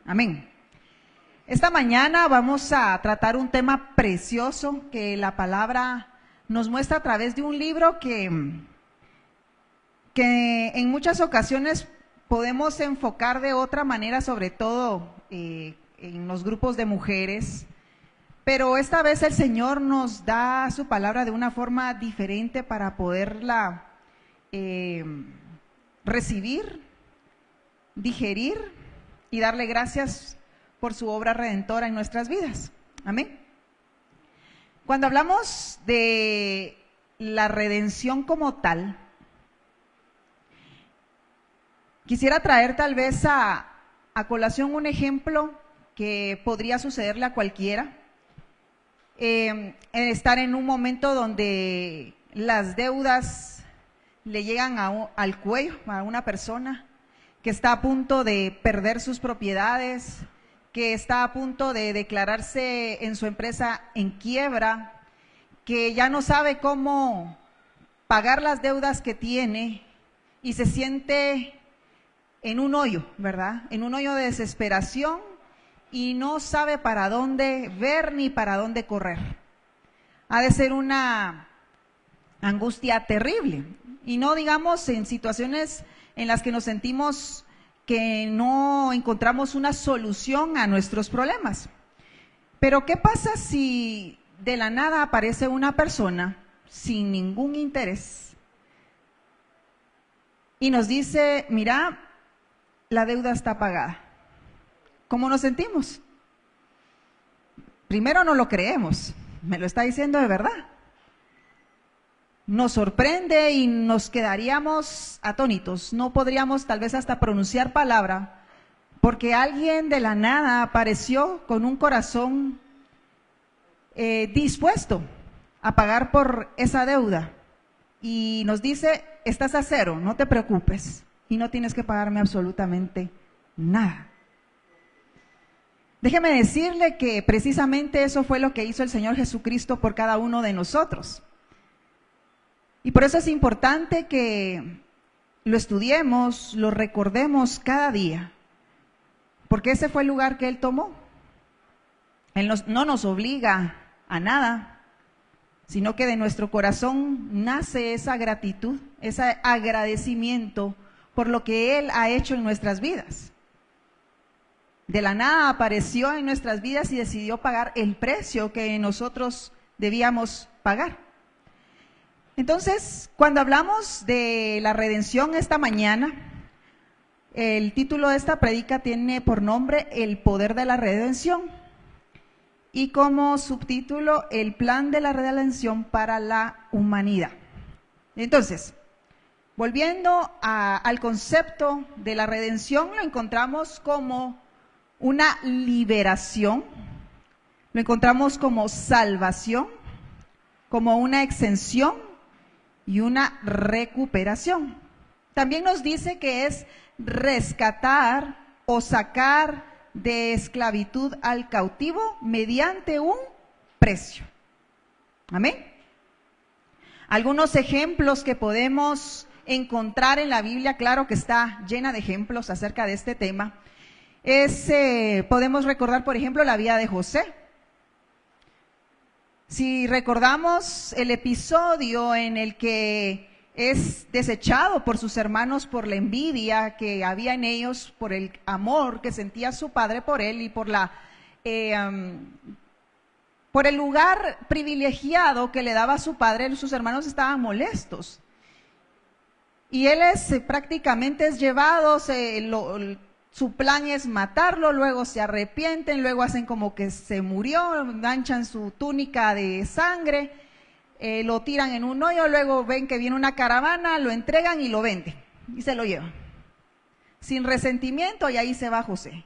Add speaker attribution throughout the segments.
Speaker 1: Amén. Esta mañana vamos a tratar un tema precioso que la palabra nos muestra a través de un libro que en muchas ocasiones podemos enfocar de otra manera, sobre todo en los grupos de mujeres, pero esta vez el Señor nos da su palabra de una forma diferente para poderla recibir, digerir y darle gracias por su obra redentora en nuestras vidas. Amén. Cuando hablamos de la redención como tal, quisiera traer tal vez a colación un ejemplo que podría sucederle a cualquiera. Estar en un momento donde las deudas le llegan al cuello a una persona que está a punto de perder sus propiedades, que está a punto de declararse en su empresa en quiebra, que ya no sabe cómo pagar las deudas que tiene y se siente en un hoyo, ¿verdad? En un hoyo de desesperación y no sabe para dónde ver ni para dónde correr. Ha de ser una angustia terrible, y no digamos en situaciones en las que nos sentimos que no encontramos una solución a nuestros problemas. Pero ¿qué pasa si de la nada aparece una persona sin ningún interés y nos dice, mira, la deuda está pagada? ¿Cómo nos sentimos? Primero no lo creemos, me lo está diciendo de verdad. Nos sorprende y nos quedaríamos atónitos, no podríamos tal vez hasta pronunciar palabra, porque alguien de la nada apareció con un corazón dispuesto a pagar por esa deuda y nos dice, estás a cero, no te preocupes y no tienes que pagarme absolutamente nada. Déjeme decirle que precisamente eso fue lo que hizo el Señor Jesucristo por cada uno de nosotros. Y por eso es importante que lo estudiemos, lo recordemos cada día, porque ese fue el lugar que Él tomó. Él no nos obliga a nada, sino que de nuestro corazón nace esa gratitud, ese agradecimiento por lo que Él ha hecho en nuestras vidas. De la nada apareció en nuestras vidas y decidió pagar el precio que nosotros debíamos pagar. Entonces, cuando hablamos de la redención esta mañana, el título de esta prédica tiene por nombre El poder de la redención y como subtítulo El plan de la redención para la humanidad. Entonces, volviendo al concepto de la redención, lo encontramos como una liberación, lo encontramos como salvación, como una exención y una recuperación. También nos dice que es rescatar o sacar de esclavitud al cautivo mediante un precio. Amén. Algunos ejemplos que podemos encontrar en la Biblia, claro que está llena de ejemplos acerca de este tema, podemos recordar, por ejemplo, la vida de José. Si recordamos el episodio en el que es desechado por sus hermanos por la envidia que había en ellos, por el amor que sentía su padre por él y por el lugar privilegiado que le daba a su padre, sus hermanos estaban molestos. Y él prácticamente es llevado, su plan es matarlo, luego se arrepienten, luego hacen como que se murió, manchan su túnica de sangre, lo tiran en un hoyo, luego ven que viene una caravana, lo entregan y lo venden y se lo llevan. Sin resentimiento, y ahí se va José.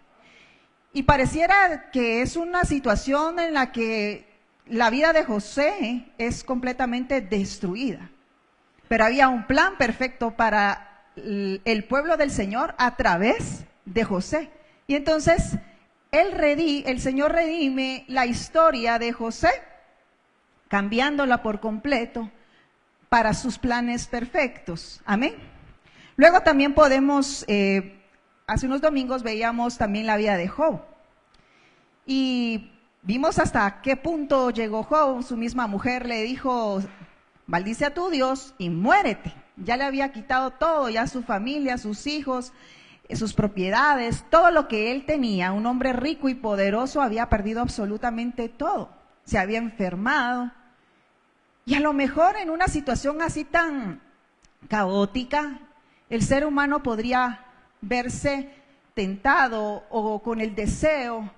Speaker 1: Y pareciera que es una situación en la que la vida de José es completamente destruida. Pero había un plan perfecto para el pueblo del Señor a través de José. Y entonces el Señor redime la historia de José, cambiándola por completo para sus planes perfectos. Amén. Luego también podemos hace unos domingos veíamos también la vida de Job. Y vimos hasta qué punto llegó Job. Su misma mujer le dijo, maldice a tu Dios y muérete. Ya le había quitado todo, ya su familia, sus hijos, sus propiedades, todo lo que él tenía. Un hombre rico y poderoso había perdido absolutamente todo. Se había enfermado. Y a lo mejor en una situación así tan caótica, el ser humano podría verse tentado o con el deseo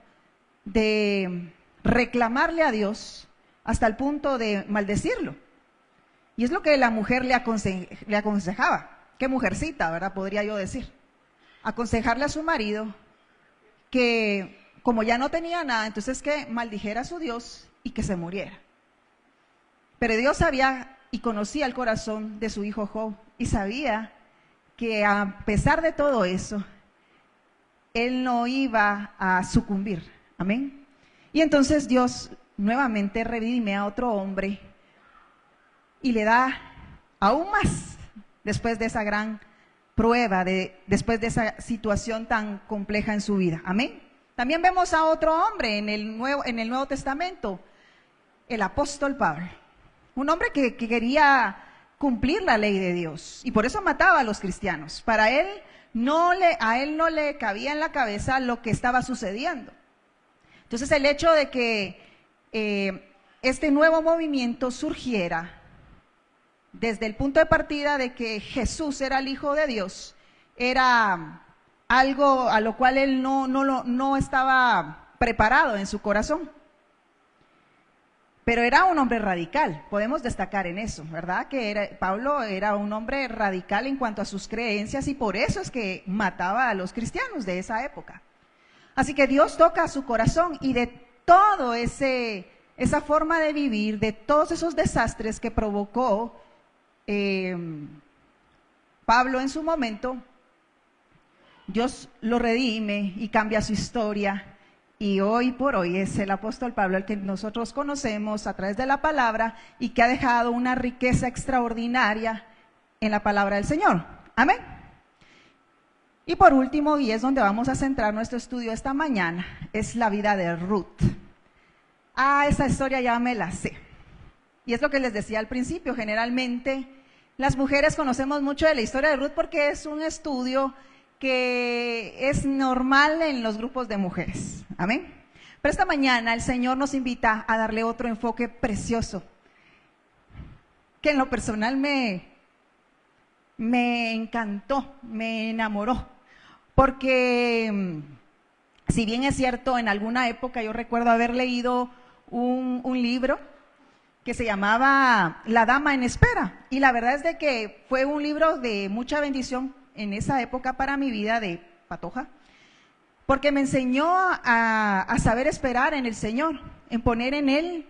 Speaker 1: de reclamarle a Dios hasta el punto de maldecirlo. Y es lo que la mujer le aconsejaba. Qué mujercita, ¿verdad? Podría yo decir. Aconsejarle a su marido que como ya no tenía nada, entonces que maldijera a su Dios y que se muriera. Pero Dios sabía y conocía el corazón de su hijo Job y sabía que a pesar de todo eso, él no iba a sucumbir. Amén. Y entonces Dios nuevamente redime a otro hombre y le da aún más después de esa gran prueba, después de esa situación tan compleja en su vida. Amén. También vemos a otro hombre en el Nuevo Testamento, el apóstol Pablo. Un hombre que quería cumplir la ley de Dios y por eso mataba a los cristianos. Para él a él no le cabía en la cabeza lo que estaba sucediendo. Entonces el hecho de que este nuevo movimiento surgiera desde el punto de partida de que Jesús era el Hijo de Dios, era algo a lo cual él no estaba preparado en su corazón. Pero era un hombre radical, podemos destacar en eso, ¿verdad? Pablo era un hombre radical en cuanto a sus creencias y por eso es que mataba a los cristianos de esa época. Así que Dios toca su corazón y de todo esa forma de vivir, de todos esos desastres que provocó Pablo en su momento, Dios lo redime y cambia su historia. Y hoy por hoy es el apóstol Pablo el que nosotros conocemos a través de la palabra y que ha dejado una riqueza extraordinaria en la palabra del Señor. Amén. Y por último, y es donde vamos a centrar nuestro estudio esta mañana, es la vida de Ruth. Esa historia ya me la sé. Y es lo que les decía al principio, generalmente las mujeres conocemos mucho de la historia de Ruth porque es un estudio que es normal en los grupos de mujeres. Amén. Pero esta mañana el Señor nos invita a darle otro enfoque precioso, que en lo personal me encantó, me enamoró, porque si bien es cierto, en alguna época yo recuerdo haber leído un libro que se llamaba La Dama en Espera, y la verdad es de que fue un libro de mucha bendición en esa época para mi vida de patoja, porque me enseñó a saber esperar en el Señor, en poner en Él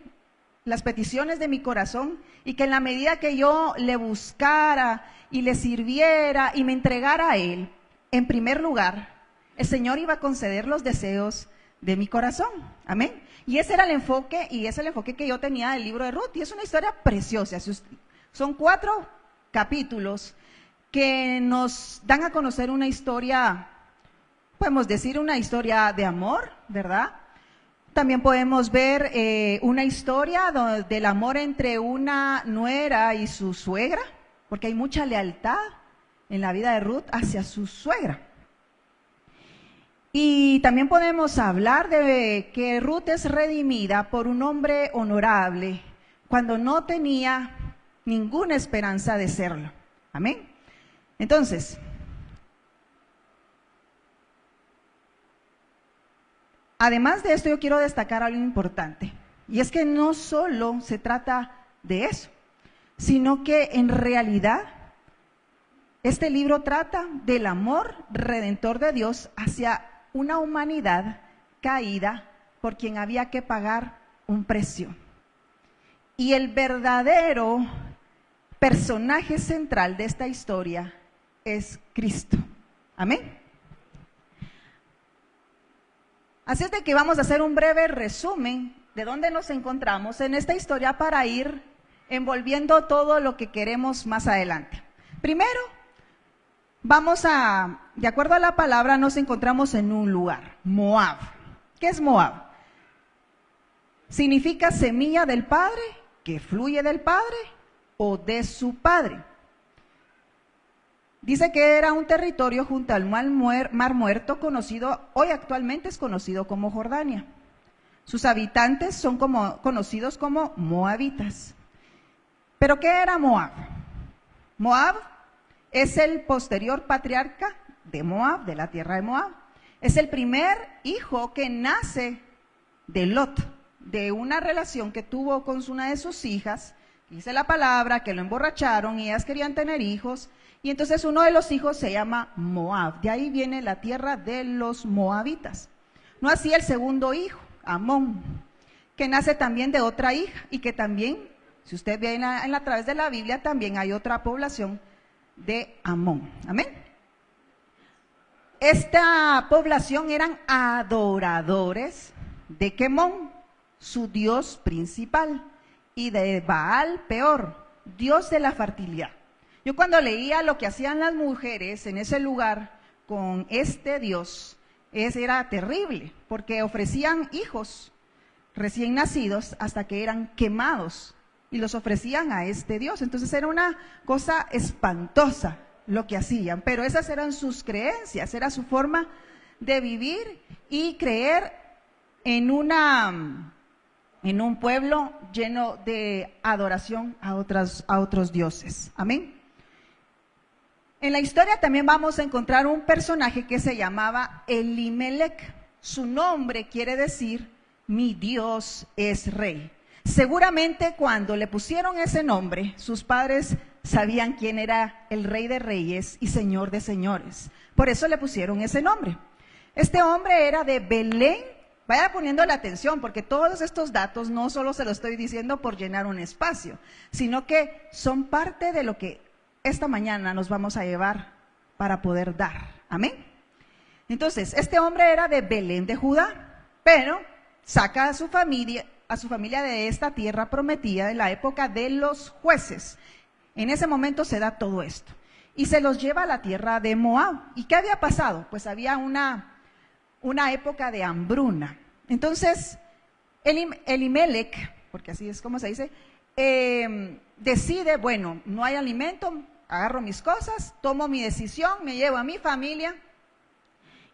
Speaker 1: las peticiones de mi corazón y que en la medida que yo le buscara y le sirviera y me entregara a Él, en primer lugar, el Señor iba a conceder los deseos de mi corazón. Amén. Y ese era el enfoque, y ese es el enfoque que yo tenía del libro de Ruth, y es una historia preciosa. Son 4 capítulos que nos dan a conocer una historia, podemos decir una historia de amor, ¿verdad? También podemos ver una historia del amor entre una nuera y su suegra, porque hay mucha lealtad en la vida de Ruth hacia su suegra. Y también podemos hablar de que Ruth es redimida por un hombre honorable cuando no tenía ninguna esperanza de serlo. Amén. Entonces, además de esto, yo quiero destacar algo importante, y es que no solo se trata de eso, sino que en realidad este libro trata del amor redentor de Dios hacia una humanidad caída por quien había que pagar un precio. Y el verdadero personaje central de esta historia es Cristo. Amén. Así es de que vamos a hacer un breve resumen de dónde nos encontramos en esta historia para ir envolviendo todo lo que queremos más adelante. Primero, de acuerdo a la palabra, nos encontramos en un lugar, Moab. ¿Qué es Moab? Significa semilla del Padre, que fluye del Padre o de su Padre. Dice que era un territorio junto al Mar Muerto, hoy actualmente es conocido como Jordania. Sus habitantes son conocidos como moabitas. ¿Pero qué era Moab? Moab es el posterior patriarca de Moab, de la tierra de Moab. Es el primer hijo que nace de Lot, de una relación que tuvo con una de sus hijas. Dice la palabra que lo emborracharon y ellas querían tener hijos. Y entonces uno de los hijos se llama Moab. De ahí viene la tierra de los moabitas. No así el segundo hijo, Amón, que nace también de otra hija y que también, si usted ve a través de la Biblia, también hay otra población de Amón. Amén. Esta población eran adoradores de Quemón, su dios principal, y de Baal Peor, dios de la fertilidad. Yo cuando leía lo que hacían las mujeres en ese lugar con este dios, era terrible, porque ofrecían hijos recién nacidos hasta que eran quemados y los ofrecían a este dios. Entonces era una cosa espantosa lo que hacían, pero esas eran sus creencias, era su forma de vivir y creer en un pueblo lleno de adoración a otros dioses. Amén. En la historia también vamos a encontrar un personaje que se llamaba Elimelec. Su nombre quiere decir, mi Dios es rey. Seguramente cuando le pusieron ese nombre, sus padres sabían quién era el rey de reyes y señor de señores. Por eso le pusieron ese nombre. Este hombre era de Belén. Vaya poniendo la atención, porque todos estos datos no solo se los estoy diciendo por llenar un espacio, sino que son parte de lo que esta mañana nos vamos a llevar para poder dar. Amén. Entonces, este hombre era de Belén de Judá, pero saca a su familia de esta tierra prometida en la época de los jueces. En ese momento se da todo esto. Y se los lleva a la tierra de Moab. ¿Y qué había pasado? Pues había una época de hambruna. Entonces, Elimelec, porque así es como se dice, decide, bueno, no hay alimento, agarro mis cosas, tomo mi decisión, me llevo a mi familia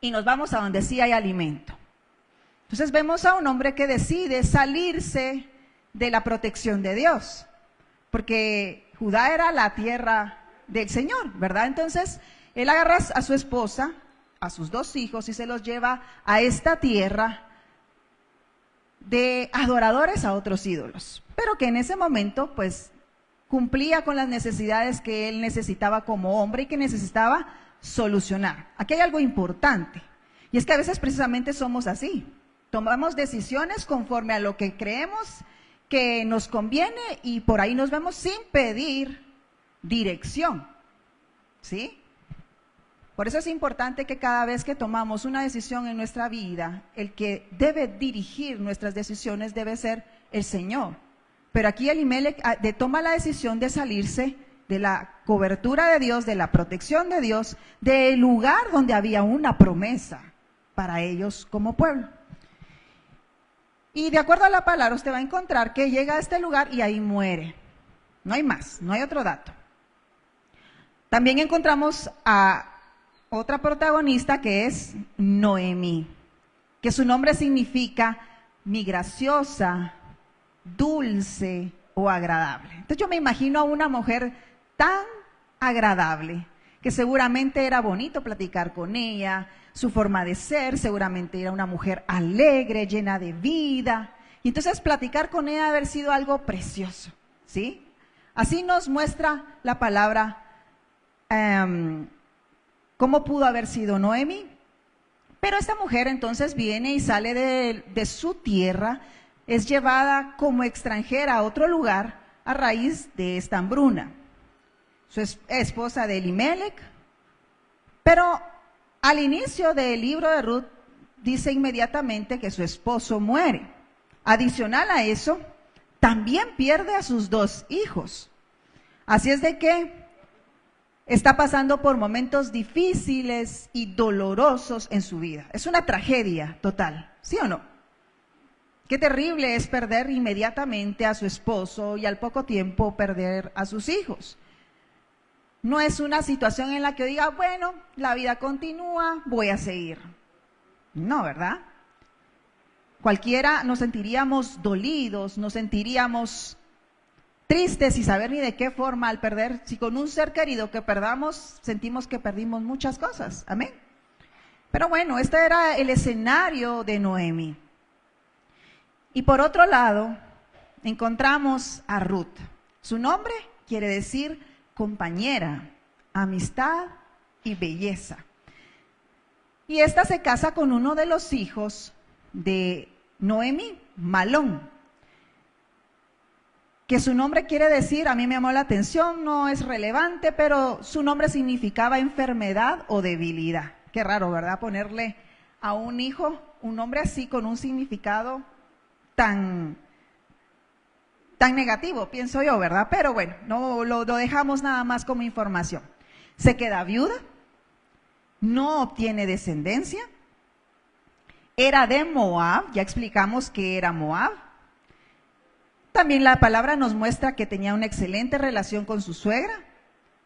Speaker 1: y nos vamos a donde sí hay alimento. Entonces vemos a un hombre que decide salirse de la protección de Dios, porque Judá era la tierra del Señor, ¿verdad? Entonces él agarra a su esposa, a sus dos hijos y se los lleva a esta tierra de adoradores a otros ídolos, pero que en ese momento pues cumplía con las necesidades que él necesitaba como hombre y que necesitaba solucionar. Aquí hay algo importante, y es que a veces precisamente somos así, tomamos decisiones conforme a lo que creemos que nos conviene y por ahí nos vemos sin pedir dirección, ¿sí? Por eso es importante que cada vez que tomamos una decisión en nuestra vida, el que debe dirigir nuestras decisiones debe ser el Señor. Pero aquí Elimelec toma la decisión de salirse de la cobertura de Dios, de la protección de Dios, del lugar donde había una promesa para ellos como pueblo. Y de acuerdo a la palabra usted va a encontrar que llega a este lugar y ahí muere. No hay más, no hay otro dato. También encontramos a otra protagonista que es Noemí, que su nombre significa mi graciosa, dulce o agradable. Entonces yo me imagino a una mujer tan agradable, que seguramente era bonito platicar con ella, su forma de ser, seguramente era una mujer alegre, llena de vida, y entonces platicar con ella debe haber sido algo precioso, ¿sí? Así nos muestra la palabra cómo pudo haber sido Noemí. Pero esta mujer entonces viene y sale de su tierra, es llevada como extranjera a otro lugar a raíz de esta hambruna. Su esposa de Elimelec, pero al inicio del libro de Ruth dice inmediatamente que su esposo muere. Adicional a eso, también pierde a sus dos hijos. Así es de que está pasando por momentos difíciles y dolorosos en su vida. Es una tragedia total, ¿sí o no? Qué terrible es perder inmediatamente a su esposo y al poco tiempo perder a sus hijos. No es una situación en la que diga, bueno, la vida continúa, voy a seguir. No, ¿verdad? Cualquiera nos sentiríamos dolidos, nos sentiríamos tristes sin saber ni de qué forma al perder, si con un ser querido que perdamos, sentimos que perdimos muchas cosas. Amén. Pero bueno, este era el escenario de Noemi. Y por otro lado, encontramos a Ruth. Su nombre quiere decir compañera, amistad y belleza. Y esta se casa con uno de los hijos de Noemi, Malón, que su nombre quiere decir, a mí me llamó la atención, no es relevante, pero su nombre significaba enfermedad o debilidad. Qué raro, ¿verdad? Ponerle a un hijo un nombre así con un significado tan negativo, pienso yo, ¿verdad? Pero bueno, no lo dejamos nada más como información. Se queda viuda, no obtiene descendencia, era de Moab, ya explicamos que era Moab. También la palabra nos muestra que tenía una excelente relación con su suegra,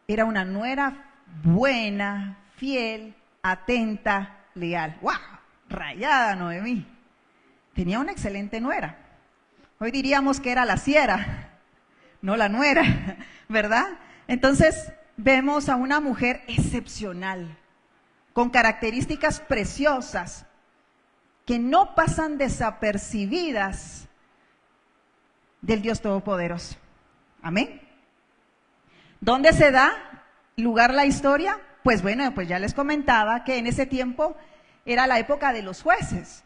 Speaker 1: era una nuera buena, fiel, atenta, leal. ¡Wow! Rayada Noemí. Tenía una excelente nuera. Hoy diríamos que era la siera, no la nuera, ¿verdad? Entonces vemos a una mujer excepcional, con características preciosas, que no pasan desapercibidas del Dios Todopoderoso. Amén. ¿Dónde se da lugar la historia? Pues bueno, pues ya les comentaba que en ese tiempo era la época de los jueces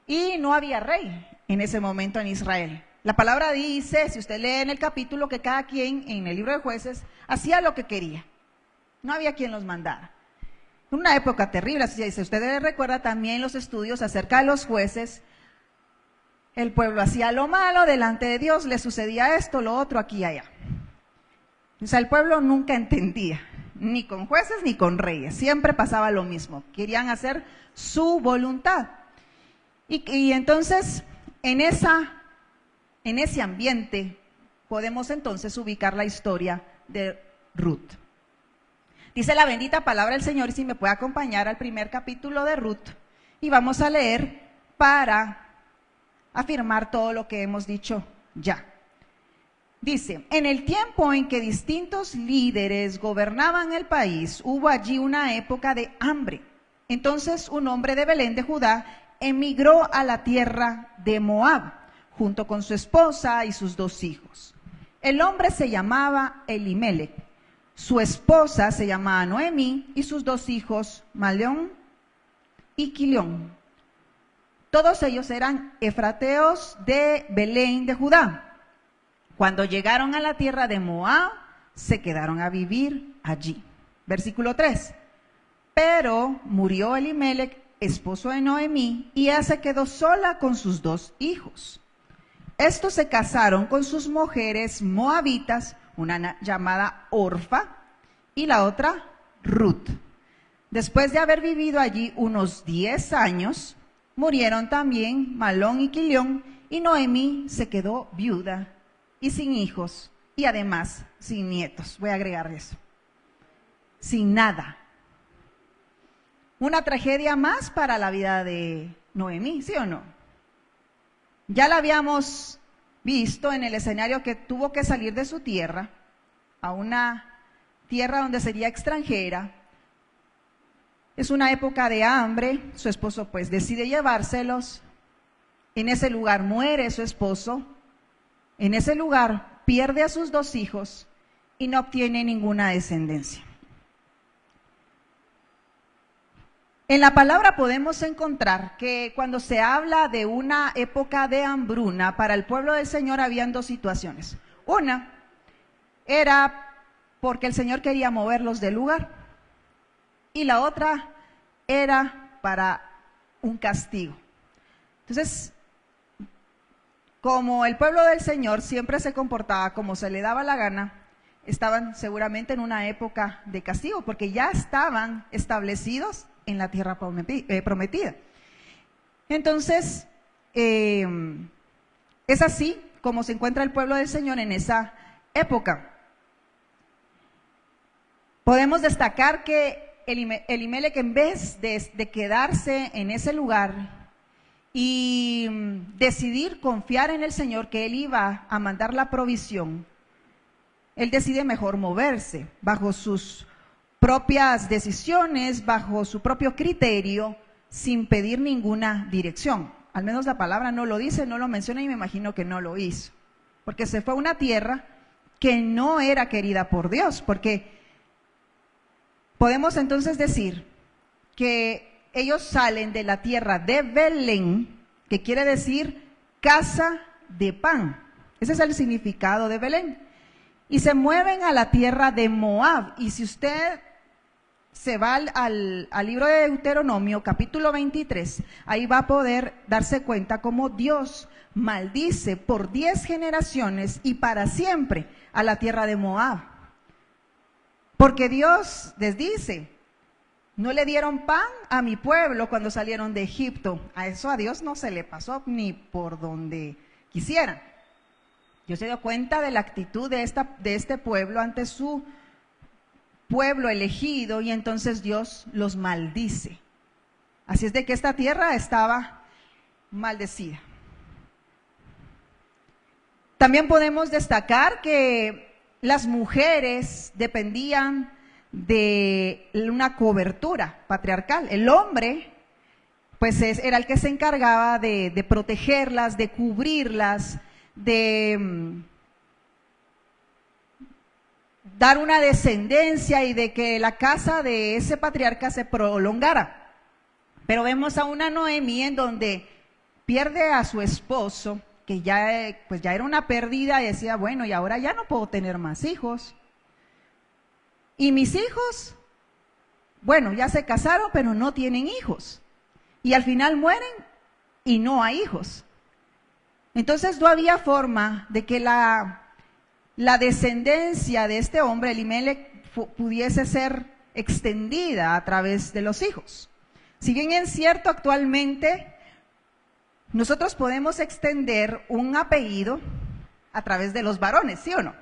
Speaker 1: y no había rey en ese momento en Israel. La palabra dice, si usted lee en el capítulo, que cada quien en el libro de jueces hacía lo que quería. No había quien los mandara. Una época terrible, así dice. Usted recuerda también los estudios acerca de los jueces. El pueblo hacía lo malo delante de Dios, le sucedía esto, lo otro, aquí y allá. O sea, el pueblo nunca entendía, ni con jueces ni con reyes. Siempre pasaba lo mismo. Querían hacer su voluntad. Y entonces, en ese ambiente, podemos entonces ubicar la historia de Ruth. Dice la bendita palabra del Señor, y si me puede acompañar al primer capítulo de Ruth, y vamos a leer para afirmar todo lo que hemos dicho ya. Dice, en el tiempo en que distintos líderes gobernaban el país, hubo allí una época de hambre. Entonces un hombre de Belén de Judá emigró a la tierra de Moab, junto con su esposa y sus 2 hijos. El hombre se llamaba Elimelec. Su esposa se llamaba Noemí y sus 2 hijos, Malón y Quilión. Todos ellos eran efrateos de Belén de Judá. Cuando llegaron a la tierra de Moab, se quedaron a vivir allí. Versículo 3. Pero murió Elimelec, esposo de Noemí, y ella se quedó sola con sus 2 hijos. Estos se casaron con sus mujeres moabitas, una llamada Orfa y la otra Ruth. Después de haber vivido allí unos 10 años, murieron también Malón y Quilión, y Noemí se quedó viuda y sin hijos, y además sin nietos. Voy a agregar eso. Sin nada. Una tragedia más para la vida de Noemí, ¿sí o no? Ya la habíamos visto en el escenario que tuvo que salir de su tierra a una tierra donde sería extranjera. Es una época de hambre, su esposo pues decide llevárselos. En ese lugar muere su esposo, en ese lugar pierde a sus 2 hijos y no obtiene ninguna descendencia. En la palabra podemos encontrar que cuando se habla de una época de hambruna, para el pueblo del Señor habían 2 situaciones. Una era porque el Señor quería moverlos del lugar, y la otra era para un castigo. Entonces, como el pueblo del Señor siempre se comportaba como se le daba la gana, estaban seguramente en una época de castigo, porque ya estaban establecidos en la tierra prometida. Entonces, es así como se encuentra el pueblo del Señor en esa época. Podemos destacar que Elimelec, en vez de quedarse en ese lugar y decidir confiar en el Señor, que Él iba a mandar la provisión, él decide mejor moverse bajo sus propias decisiones, bajo su propio criterio, sin pedir ninguna dirección. Al menos la palabra no lo dice, no lo menciona, y me imagino que no lo hizo, porque se fue a una tierra que no era querida por Dios, porque podemos entonces decir que ellos salen de la tierra de Belén, que quiere decir casa de pan. Ese es el significado de Belén. Y se mueven a la tierra de Moab. Y si usted se va al libro de Deuteronomio, capítulo 23, ahí va a poder darse cuenta cómo Dios maldice por 10 generaciones y para siempre a la tierra de Moab. Porque Dios les dice, no le dieron pan a mi pueblo cuando salieron de Egipto. A eso a Dios no se le pasó ni por donde quisieran. Dios se dio cuenta de la actitud de este pueblo ante su pueblo elegido, y entonces Dios los maldice. Así es de que esta tierra estaba maldecida. También podemos destacar que las mujeres dependían de una cobertura patriarcal. El hombre, pues era el que se encargaba de protegerlas, de cubrirlas, de dar una descendencia y de que la casa de ese patriarca se prolongara. Pero vemos a una Noemí en donde pierde a su esposo, que ya era una pérdida, y decía, bueno, y ahora ya no puedo tener más hijos. Y mis hijos, bueno, ya se casaron, pero no tienen hijos. Y al final mueren y no hay hijos. Entonces no había forma de que la descendencia de este hombre, Elimelec, pudiese ser extendida a través de los hijos. Si bien es cierto, actualmente nosotros podemos extender un apellido a través de los varones, ¿sí o no?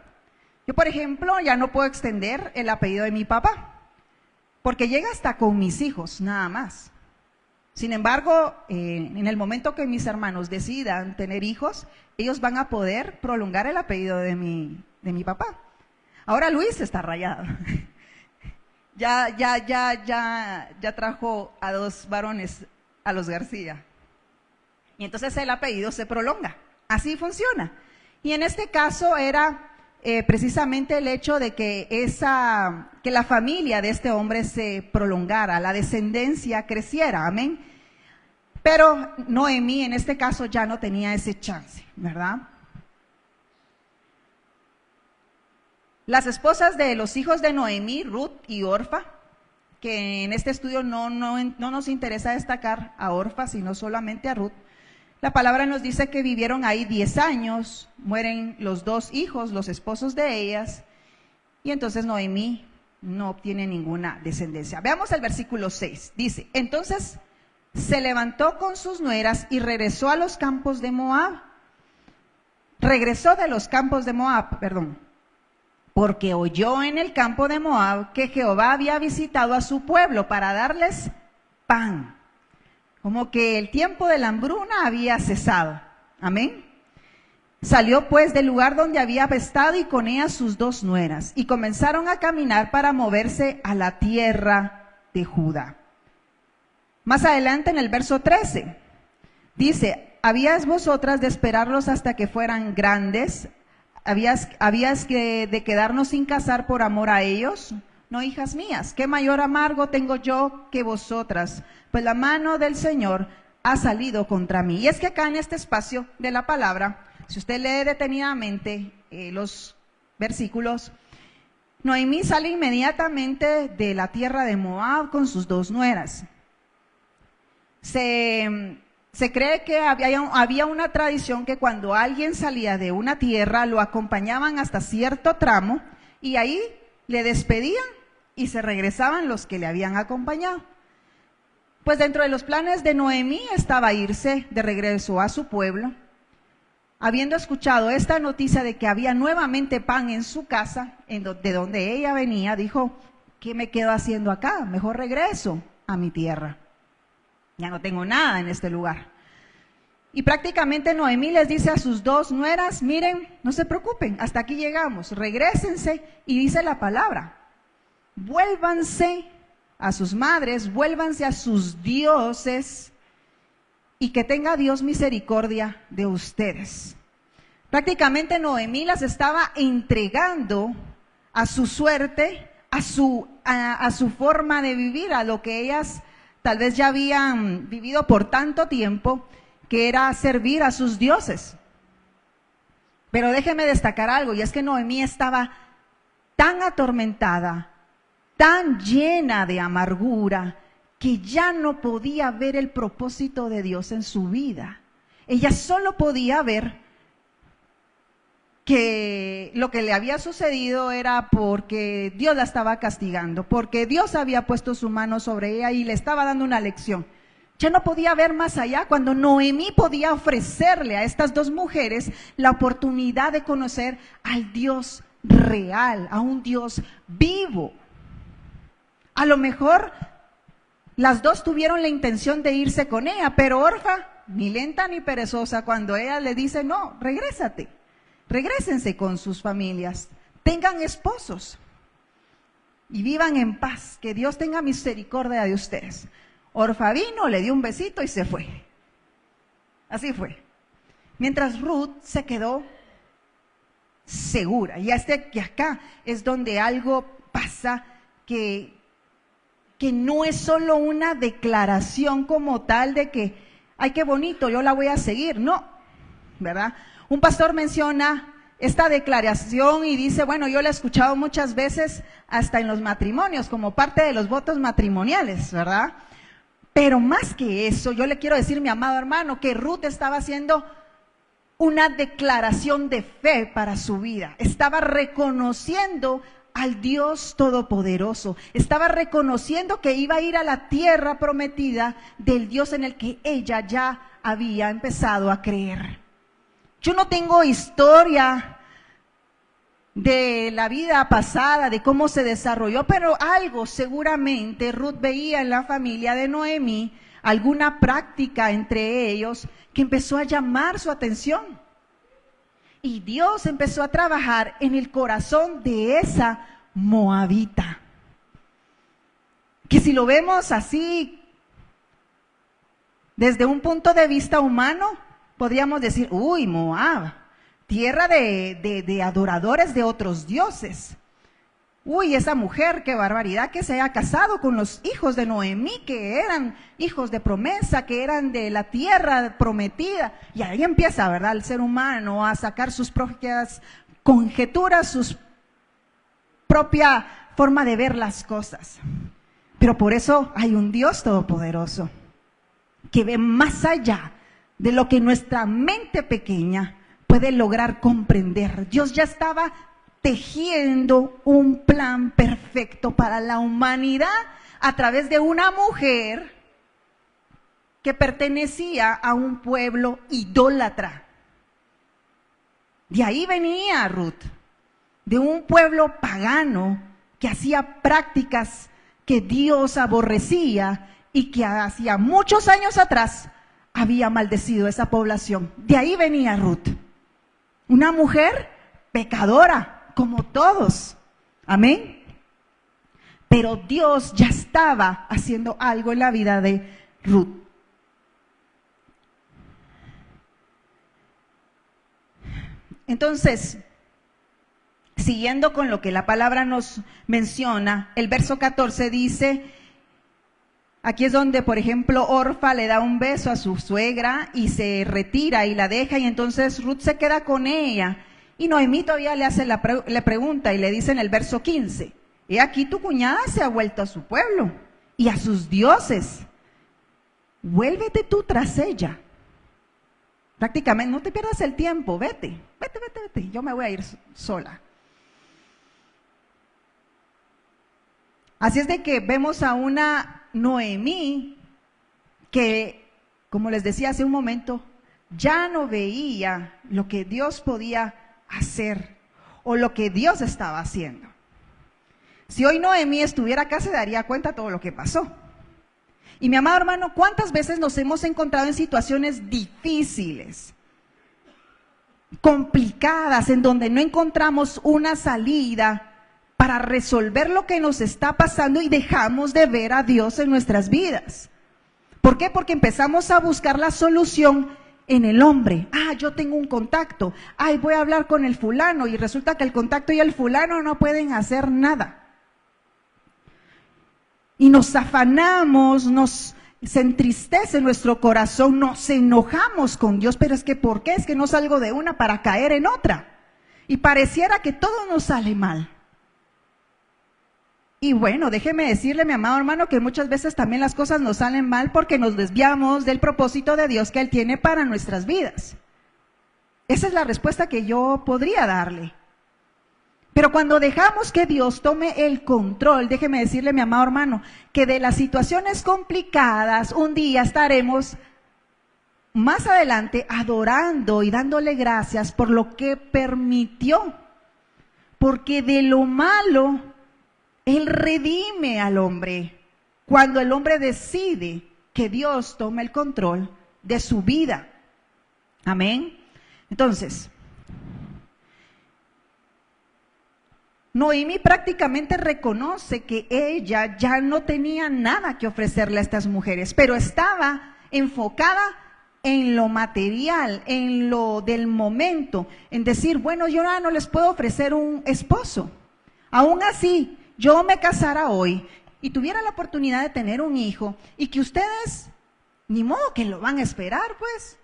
Speaker 1: Yo, por ejemplo, ya no puedo extender el apellido de mi papá, porque llega hasta con mis hijos, nada más. Sin embargo, en el momento que mis hermanos decidan tener hijos, ellos van a poder prolongar el apellido de mi papá. Ahora Luis está rayado. Ya trajo a 2 varones, a los García. Y entonces el apellido se prolonga. Así funciona. Y en este caso era precisamente el hecho de que la familia de este hombre se prolongara, la descendencia creciera, amén. Pero Noemí en este caso ya no tenía ese chance, ¿verdad? Las esposas de los hijos de Noemí, Ruth y Orfa, que en este estudio no nos interesa destacar a Orfa, sino solamente a Ruth. La palabra nos dice que vivieron ahí 10 años, mueren los 2 hijos, los esposos de ellas, y entonces Noemí no obtiene ninguna descendencia. Veamos el versículo 6, dice, entonces se levantó con sus nueras y regresó a los campos de Moab. Regresó de los campos de Moab, porque oyó en el campo de Moab que Jehová había visitado a su pueblo para darles pan. Como que el tiempo de la hambruna había cesado. Amén. Salió pues del lugar donde había estado y con ella sus 2 nueras, y comenzaron a caminar para moverse a la tierra de Judá. Más adelante en el verso 13, dice, ¿habías vosotras de esperarlos hasta que fueran grandes? ¿Habías de quedarnos sin casar por amor a ellos? No, hijas mías, ¿qué mayor amargo tengo yo que vosotras? Pues la mano del Señor ha salido contra mí. Y es que acá en este espacio de la palabra, si usted lee detenidamente los versículos, Noemí sale inmediatamente de la tierra de Moab con sus 2 nueras. Se cree que había una tradición que cuando alguien salía de una tierra lo acompañaban hasta cierto tramo y ahí le despedían y se regresaban los que le habían acompañado. Pues dentro de los planes de Noemí estaba irse de regreso a su pueblo. Habiendo escuchado esta noticia de que había nuevamente pan en su casa, de donde ella venía, dijo: ¿qué me quedo haciendo acá? Mejor regreso a mi tierra. Ya no tengo nada en este lugar. Y prácticamente Noemí les dice a sus dos nueras: miren, no se preocupen, hasta aquí llegamos, regrésense, y dice la palabra: vuélvanse a sus madres, vuélvanse a sus dioses, y que tenga Dios misericordia de ustedes. Prácticamente Noemí las estaba entregando a su suerte, a su forma de vivir, a lo que ellas tal vez ya habían vivido por tanto tiempo, que era servir a sus dioses. Pero déjeme destacar algo, y es que Noemí estaba tan atormentada, tan llena de amargura, que ya no podía ver el propósito de Dios en su vida. Ella solo podía ver que lo que le había sucedido era porque Dios la estaba castigando, porque Dios había puesto su mano sobre ella y le estaba dando una lección. Ya no podía ver más allá, cuando Noemí podía ofrecerle a estas dos mujeres la oportunidad de conocer al Dios real, a un Dios vivo. A lo mejor las dos tuvieron la intención de irse con ella, pero Orfa, ni lenta ni perezosa, cuando ella le dice: no, regrésate, regrésense con sus familias, tengan esposos y vivan en paz, que Dios tenga misericordia de ustedes. Orfa vino, le dio un besito y se fue. Así fue. Mientras Ruth se quedó segura. Y que acá es donde algo pasa que no es solo una declaración como tal de que, ay, qué bonito, yo la voy a seguir. No, ¿verdad? Un pastor menciona esta declaración y dice: bueno, yo la he escuchado muchas veces hasta en los matrimonios, como parte de los votos matrimoniales, ¿verdad? Pero más que eso, yo le quiero decir, mi amado hermano, que Ruth estaba haciendo una declaración de fe para su vida. Estaba reconociendo al Dios Todopoderoso. Estaba reconociendo que iba a ir a la tierra prometida del Dios en el que ella ya había empezado a creer. Yo no tengo historia de la vida pasada, de cómo se desarrolló, pero algo seguramente Ruth veía en la familia de Noemí, alguna práctica entre ellos que empezó a llamar su atención. Y Dios empezó a trabajar en el corazón de esa moabita, que si lo vemos así, desde un punto de vista humano, podríamos decir: uy, Moab, tierra de adoradores de otros dioses. Uy, esa mujer, qué barbaridad que se haya casado con los hijos de Noemí, que eran hijos de promesa, que eran de la tierra prometida. Y ahí empieza, ¿verdad?, el ser humano a sacar sus propias conjeturas, su propia forma de ver las cosas. Pero por eso hay un Dios todopoderoso que ve más allá de lo que nuestra mente pequeña puede lograr comprender. Dios ya estaba tejiendo un plan perfecto para la humanidad a través de una mujer que pertenecía a un pueblo idólatra. De ahí venía Ruth, de un pueblo pagano que hacía prácticas que Dios aborrecía y que hacía muchos años atrás había maldecido esa población. De ahí venía Ruth, una mujer pecadora, como todos, amén. Pero Dios ya estaba haciendo algo en la vida de Ruth. Entonces, siguiendo con lo que la palabra nos menciona, el verso 14 dice, aquí es donde, por ejemplo, Orfa le da un beso a su suegra y se retira y la deja, y entonces Ruth se queda con ella. Y Noemí todavía le pregunta y le dice en el verso 15, he aquí tu cuñada se ha vuelto a su pueblo y a sus dioses. Vuélvete tú tras ella. Prácticamente, no te pierdas el tiempo, vete, yo me voy a ir sola. Así es de que vemos a una Noemí que, como les decía hace un momento, ya no veía lo que Dios podía hacer o lo que Dios estaba haciendo. Si hoy Noemí estuviera acá, se daría cuenta de todo lo que pasó. Y mi amado hermano, ¿cuántas veces nos hemos encontrado en situaciones difíciles, complicadas, en donde no encontramos una salida para resolver lo que nos está pasando y dejamos de ver a Dios en nuestras vidas? ¿Por qué? Porque empezamos a buscar la solución en el hombre. Yo tengo un contacto. Voy a hablar con el fulano, y resulta que el contacto y el fulano no pueden hacer nada. Y nos afanamos, se entristece nuestro corazón, nos enojamos con Dios, pero es que ¿por qué? Es que no salgo de una para caer en otra. Y pareciera que todo nos sale mal. Y bueno, déjeme decirle, mi amado hermano, que muchas veces también las cosas nos salen mal porque nos desviamos del propósito de Dios que Él tiene para nuestras vidas. Esa es la respuesta que yo podría darle. Pero cuando dejamos que Dios tome el control, déjeme decirle, mi amado hermano, que de las situaciones complicadas, un día estaremos más adelante adorando y dándole gracias por lo que permitió. Porque de lo malo, Él redime al hombre cuando el hombre decide que Dios tome el control de su vida. Amén. Entonces, Noemí prácticamente reconoce que ella ya no tenía nada que ofrecerle a estas mujeres, pero estaba enfocada en lo material, en lo del momento, en decir, bueno, yo no les puedo ofrecer un esposo. Aún así, yo me casara hoy y tuviera la oportunidad de tener un hijo, y que ustedes, ni modo que lo van a esperar, pues.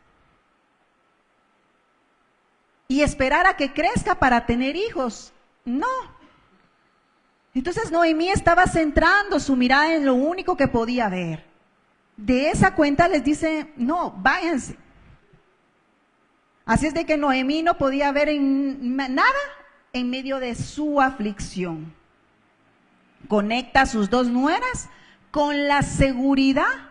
Speaker 1: Y esperar a que crezca para tener hijos, no. Entonces Noemí estaba centrando su mirada en lo único que podía ver. De esa cuenta les dice, no, váyanse. Así es de que Noemí no podía ver nada en medio de su aflicción. Conecta a sus dos nueras con la seguridad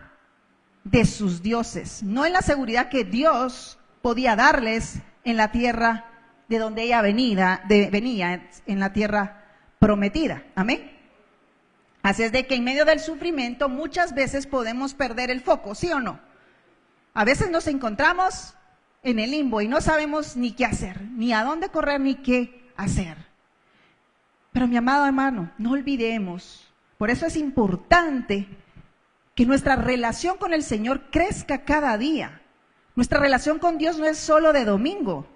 Speaker 1: de sus dioses, no en la seguridad que Dios podía darles en la tierra de donde ella venía, en la tierra prometida. Amén. Así es de que en medio del sufrimiento muchas veces podemos perder el foco, ¿sí o no? A veces nos encontramos en el limbo y no sabemos ni qué hacer, ni a dónde correr, ni qué hacer. Pero mi amado hermano, no olvidemos, por eso es importante que nuestra relación con el Señor crezca cada día. Nuestra relación con Dios no es solo de domingo.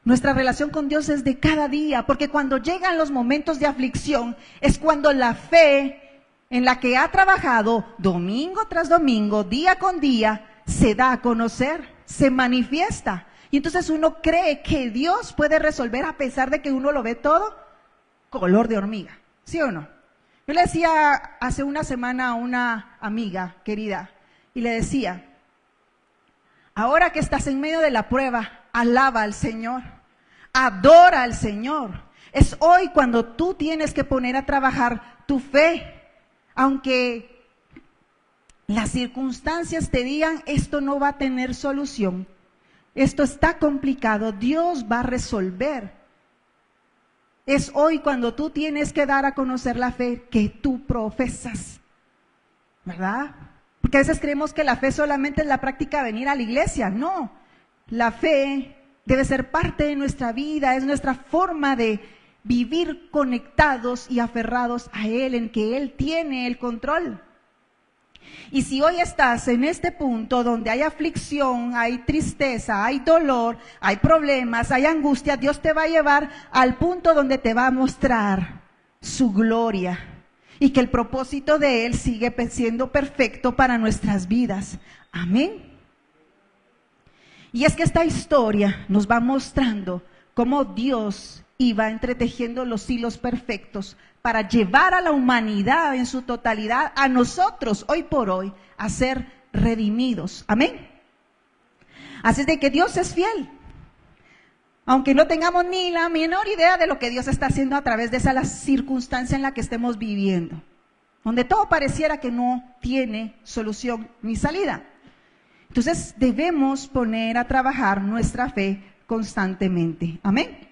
Speaker 1: Nuestra relación con Dios es de cada día, porque cuando llegan los momentos de aflicción es cuando la fe en la que ha trabajado domingo tras domingo, día con día, se da a conocer, se manifiesta. Y entonces uno cree que Dios puede resolver a pesar de que uno lo ve todo color de hormiga, ¿sí o no? Yo le decía hace una semana a una amiga querida y le decía, ahora que estás en medio de la prueba, alaba al Señor, adora al Señor. Es hoy cuando tú tienes que poner a trabajar tu fe, aunque las circunstancias te digan, esto no va a tener solución, esto está complicado, Dios va a resolver. Es hoy cuando tú tienes que dar a conocer la fe que tú profesas, ¿verdad? Porque a veces creemos que la fe solamente es la práctica de venir a la iglesia. No, la fe debe ser parte de nuestra vida, es nuestra forma de vivir conectados y aferrados a Él, en que Él tiene el control. Y si hoy estás en este punto donde hay aflicción, hay tristeza, hay dolor, hay problemas, hay angustia, Dios te va a llevar al punto donde te va a mostrar su gloria y que el propósito de Él sigue siendo perfecto para nuestras vidas. Amén. Y es que esta historia nos va mostrando cómo Dios iba entretejiendo los hilos perfectos para llevar a la humanidad en su totalidad, a nosotros hoy por hoy, a ser redimidos. Amén. Así es de que Dios es fiel. Aunque no tengamos ni la menor idea de lo que Dios está haciendo a través de esa circunstancia en la que estemos viviendo. donde todo pareciera que no tiene solución ni salida. Entonces debemos poner a trabajar nuestra fe constantemente. Amén.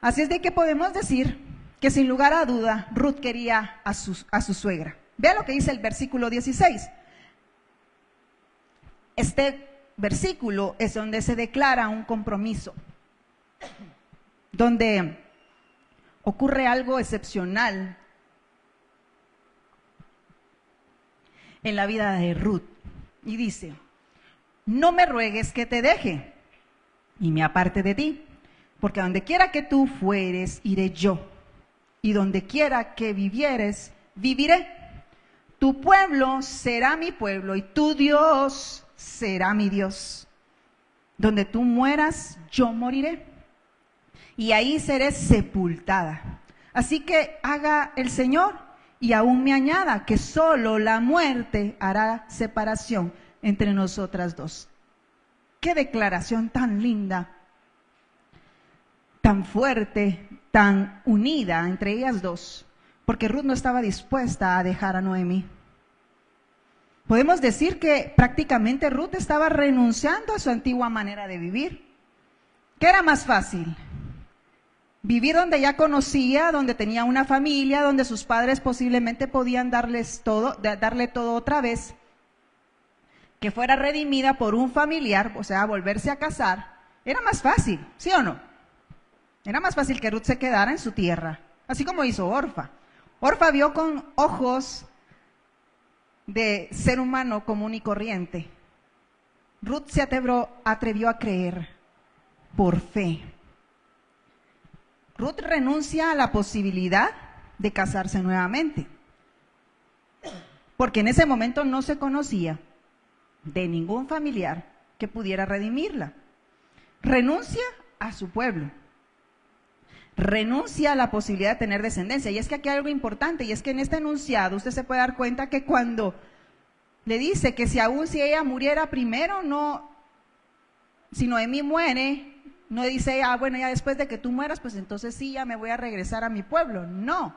Speaker 1: Así es de que podemos decir que sin lugar a duda Ruth quería a su suegra. Vea lo que dice el versículo 16. Este versículo es donde se declara un compromiso, donde ocurre algo excepcional en la vida de Ruth. Y dice: no me ruegues que te deje y me aparte de ti, porque donde quiera que tú fueres, iré yo, y donde quiera que vivieres, viviré. Tu pueblo será mi pueblo, y tu Dios será mi Dios. Donde tú mueras, yo moriré, y ahí seré sepultada. Así que haga el Señor, y aún me añada, que solo la muerte hará separación entre nosotras dos. Qué declaración tan linda, tan fuerte, tan unida entre ellas dos, porque Ruth no estaba dispuesta a dejar a Noemí. Podemos decir que prácticamente Ruth estaba renunciando a su antigua manera de vivir. ¿Qué era más fácil? Vivir donde ya conocía, donde tenía una familia, donde sus padres posiblemente podían darle todo otra vez, que fuera redimida por un familiar, o sea, volverse a casar. Era más fácil, ¿sí o no? Era más fácil que Ruth se quedara en su tierra, así como hizo Orfa. Orfa vio con ojos de ser humano común y corriente. Ruth se atrevió a creer por fe. Ruth renuncia a la posibilidad de casarse nuevamente, porque en ese momento no se conocía de ningún familiar que pudiera redimirla. Renuncia a su pueblo, renuncia a la posibilidad de tener descendencia. Y es que aquí hay algo importante, y es que en este enunciado usted se puede dar cuenta que cuando le dice que si ella muriera primero, si Noemí muere, no dice, bueno, ya después de que tú mueras, pues entonces sí, ya me voy a regresar a mi pueblo. No,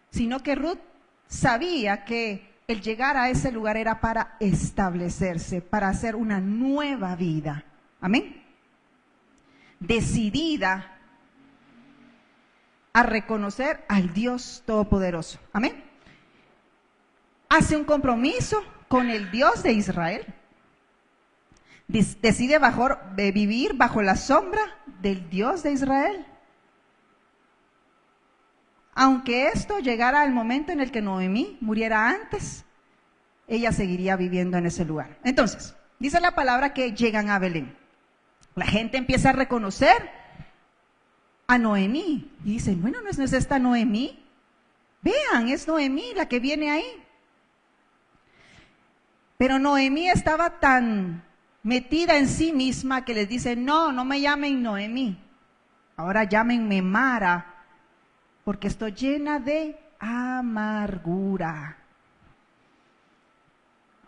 Speaker 1: sino que Ruth sabía que el llegar a ese lugar era para establecerse, para hacer una nueva vida. Amén. Decidida a reconocer al Dios Todopoderoso. Amén. Hace un compromiso con el Dios de Israel. Decide vivir bajo la sombra del Dios de Israel. Aunque esto llegara al momento en el que Noemí muriera antes, ella seguiría viviendo en ese lugar. Entonces, dice la palabra que llegan a Belén. La gente empieza a reconocer a Noemí y dicen, bueno, ¿no es esta Noemí? Vean, es Noemí la que viene ahí. Pero Noemí estaba tan metida en sí misma que les dice, no me llamen Noemí, ahora llámenme Mara, porque estoy llena de amargura.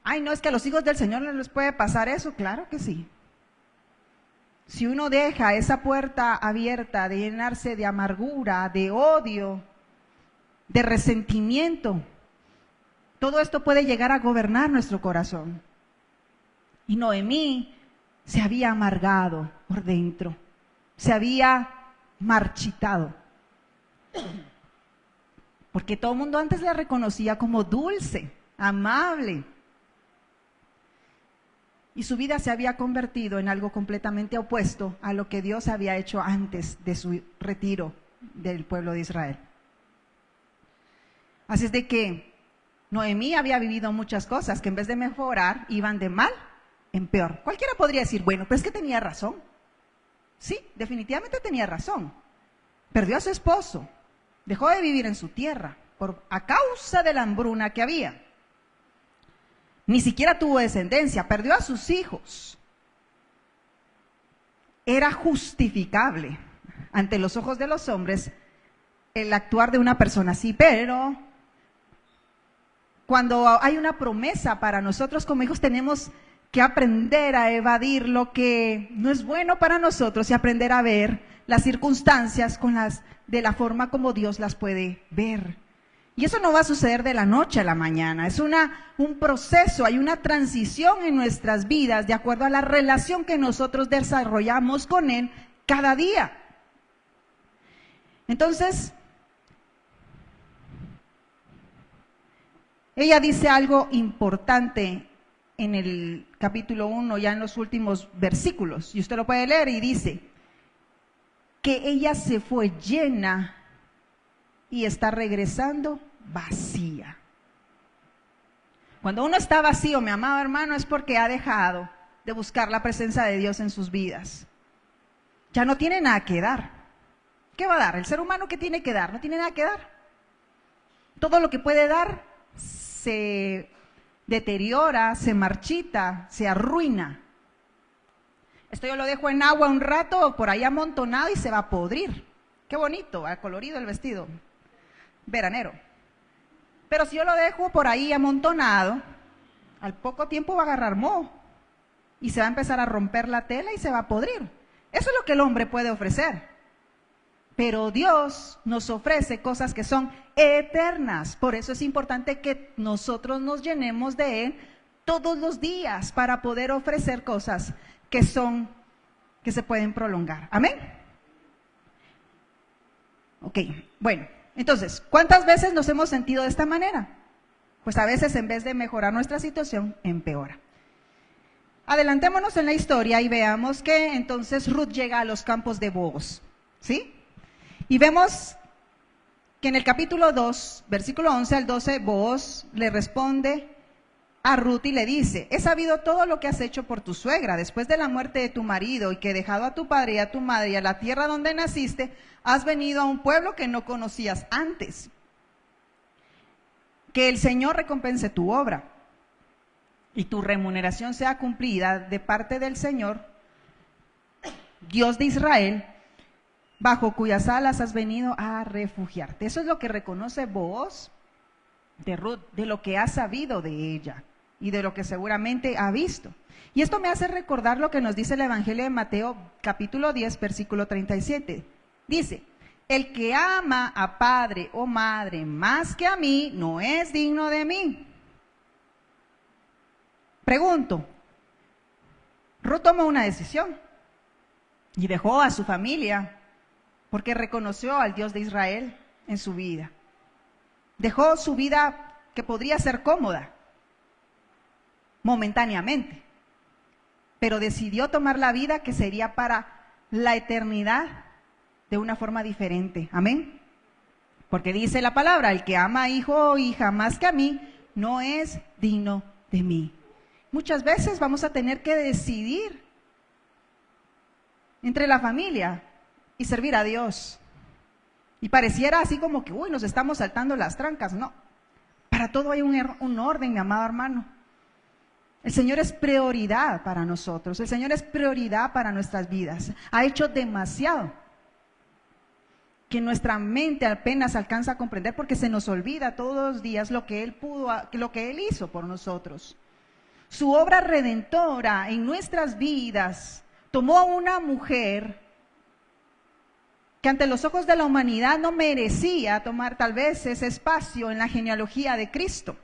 Speaker 1: Ay, no, es que a los hijos del Señor no les puede pasar eso. Claro que sí. Si uno deja esa puerta abierta de llenarse de amargura, de odio, de resentimiento, todo esto puede llegar a gobernar nuestro corazón. Y Noemí se había amargado por dentro, se había marchitado, porque todo el mundo antes la reconocía como dulce, amable, y su vida se había convertido en algo completamente opuesto a lo que Dios había hecho antes de su retiro del pueblo de Israel. Así es de que Noemí había vivido muchas cosas que en vez de mejorar iban de mal en peor. Cualquiera podría decir, bueno, pero es que tenía razón. Sí, definitivamente tenía razón. Perdió a su esposo, dejó de vivir en su tierra a causa de la hambruna que había. Ni siquiera tuvo descendencia, perdió a sus hijos. Era justificable ante los ojos de los hombres el actuar de una persona así, pero cuando hay una promesa para nosotros como hijos, tenemos que aprender a evadir lo que no es bueno para nosotros y aprender a ver las circunstancias de la forma como Dios las puede ver. Y eso no va a suceder de la noche a la mañana, es un proceso, hay una transición en nuestras vidas de acuerdo a la relación que nosotros desarrollamos con Él cada día. Entonces, ella dice algo importante en el capítulo 1, ya en los últimos versículos, y usted lo puede leer, y dice que ella se fue llena y está regresando vacía. Cuando uno está vacío, mi amado hermano, es porque ha dejado de buscar la presencia de Dios en sus vidas. Ya no tiene nada que dar. ¿Qué va a dar? El ser humano, ¿qué tiene que dar? No tiene nada que dar. Todo lo que puede dar se deteriora, se marchita, se arruina. Esto yo lo dejo en agua un rato, por ahí amontonado, y se va a podrir. Qué bonito, colorido el vestido veranero. Pero si yo lo dejo por ahí amontonado, al poco tiempo va a agarrar moho y se va a empezar a romper la tela y se va a podrir. Eso es lo que el hombre puede ofrecer. Pero Dios nos ofrece cosas que son eternas. Por eso es importante que nosotros nos llenemos de Él todos los días para poder ofrecer cosas que se pueden prolongar. ¿Amén? Ok, bueno, entonces, ¿cuántas veces nos hemos sentido de esta manera? Pues a veces, en vez de mejorar nuestra situación, empeora. Adelantémonos en la historia y veamos que entonces Ruth llega a los campos de Booz, ¿sí? Y vemos que en el capítulo 2, versículo 11 al 12, Booz le responde a Ruth y le dice: he sabido todo lo que has hecho por tu suegra después de la muerte de tu marido, y que dejado a tu padre y a tu madre y a la tierra donde naciste, has venido a un pueblo que no conocías antes. Que el Señor recompense tu obra y tu remuneración sea cumplida de parte del Señor, Dios de Israel, bajo cuyas alas has venido a refugiarte. Eso es lo que reconoce Booz de Ruth, de lo que ha sabido de ella y de lo que seguramente ha visto. Y esto me hace recordar lo que nos dice el Evangelio de Mateo, capítulo 10, versículo 37. Dice: el que ama a padre o madre más que a mí, no es digno de mí. Pregunto, Ruth tomó una decisión y dejó a su familia porque reconoció al Dios de Israel en su vida. Dejó su vida que podría ser cómoda momentáneamente, pero decidió tomar la vida que sería para la eternidad de una forma diferente. Amén. Porque dice la palabra: el que ama a hijo o hija más que a mí, no es digno de mí. Muchas veces vamos a tener que decidir entre la familia y servir a Dios. Y pareciera así como que, nos estamos saltando las trancas. No, para todo hay un orden, mi amado hermano. El Señor es prioridad para nosotros, el Señor es prioridad para nuestras vidas. Ha hecho demasiado que nuestra mente apenas alcanza a comprender, porque se nos olvida todos los días lo que Él hizo por nosotros. Su obra redentora en nuestras vidas tomó a una mujer que ante los ojos de la humanidad no merecía tomar tal vez ese espacio en la genealogía de Cristo.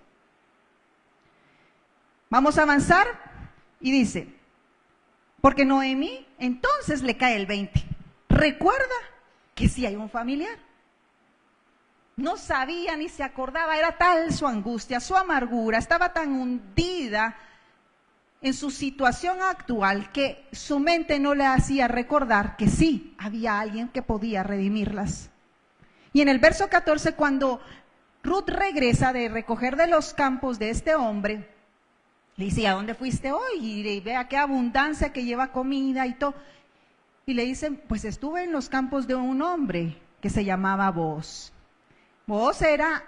Speaker 1: Vamos a avanzar y dice: porque Noemí entonces le cae el 20. Recuerda que sí hay un familiar. No sabía ni se acordaba, era tal su angustia, su amargura, estaba tan hundida en su situación actual que su mente no le hacía recordar que sí había alguien que podía redimirlas. Y en el verso 14, cuando Ruth regresa de recoger de los campos de este hombre, le dice: ¿a dónde fuiste hoy? Y vea qué abundancia, que lleva comida y todo. Y le dicen: pues estuve en los campos de un hombre que se llamaba Booz. Booz era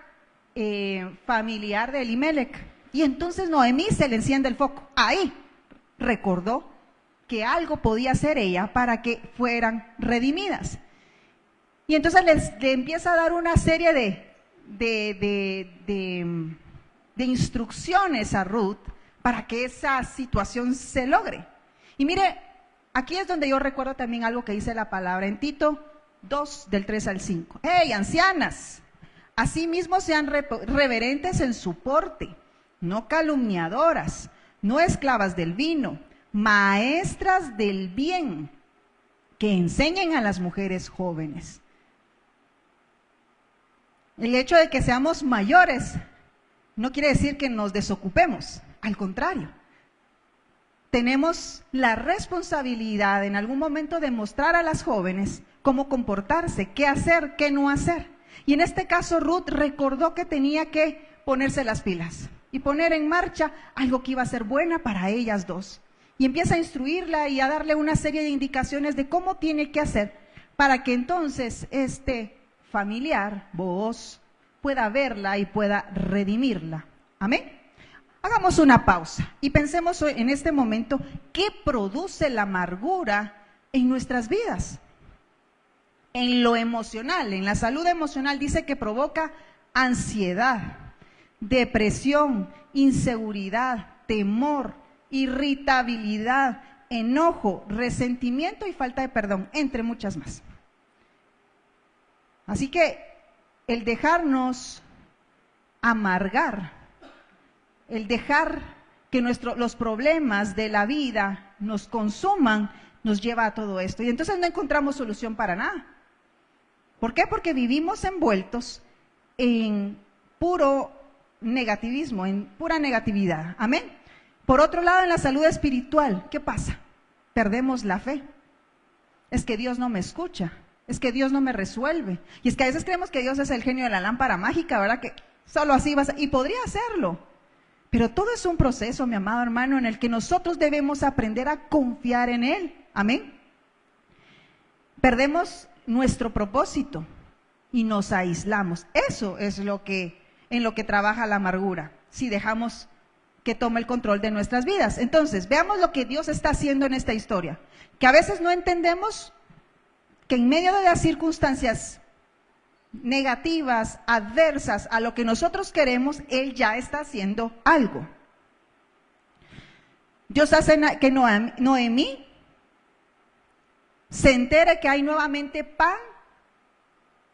Speaker 1: familiar de Elimelech. Y entonces Noemí se le enciende el foco. Ahí recordó que algo podía hacer ella para que fueran redimidas. Y entonces le empieza a dar una serie de instrucciones a Ruth para que esa situación se logre. Y mire, aquí es donde yo recuerdo también algo que dice la palabra en Tito 2, del 3 al 5. ¡Hey, ancianas! Asimismo sean reverentes en su porte, no calumniadoras, no esclavas del vino, maestras del bien, que enseñen a las mujeres jóvenes. El hecho de que seamos mayores no quiere decir que nos desocupemos, al contrario. Tenemos la responsabilidad en algún momento de mostrar a las jóvenes cómo comportarse, qué hacer, qué no hacer. Y en este caso Ruth recordó que tenía que ponerse las pilas y poner en marcha algo que iba a ser buena para ellas dos. Y empieza a instruirla y a darle una serie de indicaciones de cómo tiene que hacer para que entonces este familiar, Booz, pueda verla y pueda redimirla. Amén. Hagamos una pausa y pensemos en este momento qué produce la amargura en nuestras vidas. En lo emocional, en la salud emocional, dice que provoca ansiedad, depresión, inseguridad, temor, irritabilidad, enojo, resentimiento y falta de perdón, entre muchas más. Así que el dejarnos amargar, el dejar que los problemas de la vida nos consuman, nos lleva a todo esto. Y entonces no encontramos solución para nada. ¿Por qué? Porque vivimos envueltos en puro negativismo, en pura negatividad. Amén. Por otro lado, en la salud espiritual, ¿qué pasa? Perdemos la fe. Es que Dios no me escucha, es que Dios no me resuelve. Y es que a veces creemos que Dios es el genio de la lámpara mágica, ¿verdad? Que solo así vas a... Y podría hacerlo. Pero todo es un proceso, mi amado hermano, en el que nosotros debemos aprender a confiar en Él. Amén. Perdemos nuestro propósito y nos aislamos. Eso es en lo que trabaja la amargura, si dejamos que tome el control de nuestras vidas. Entonces, veamos lo que Dios está haciendo en esta historia, que a veces no entendemos que en medio de las circunstancias negativas, adversas a lo que nosotros queremos, Él ya está haciendo algo. Dios hace que Noemí se entere que hay nuevamente pan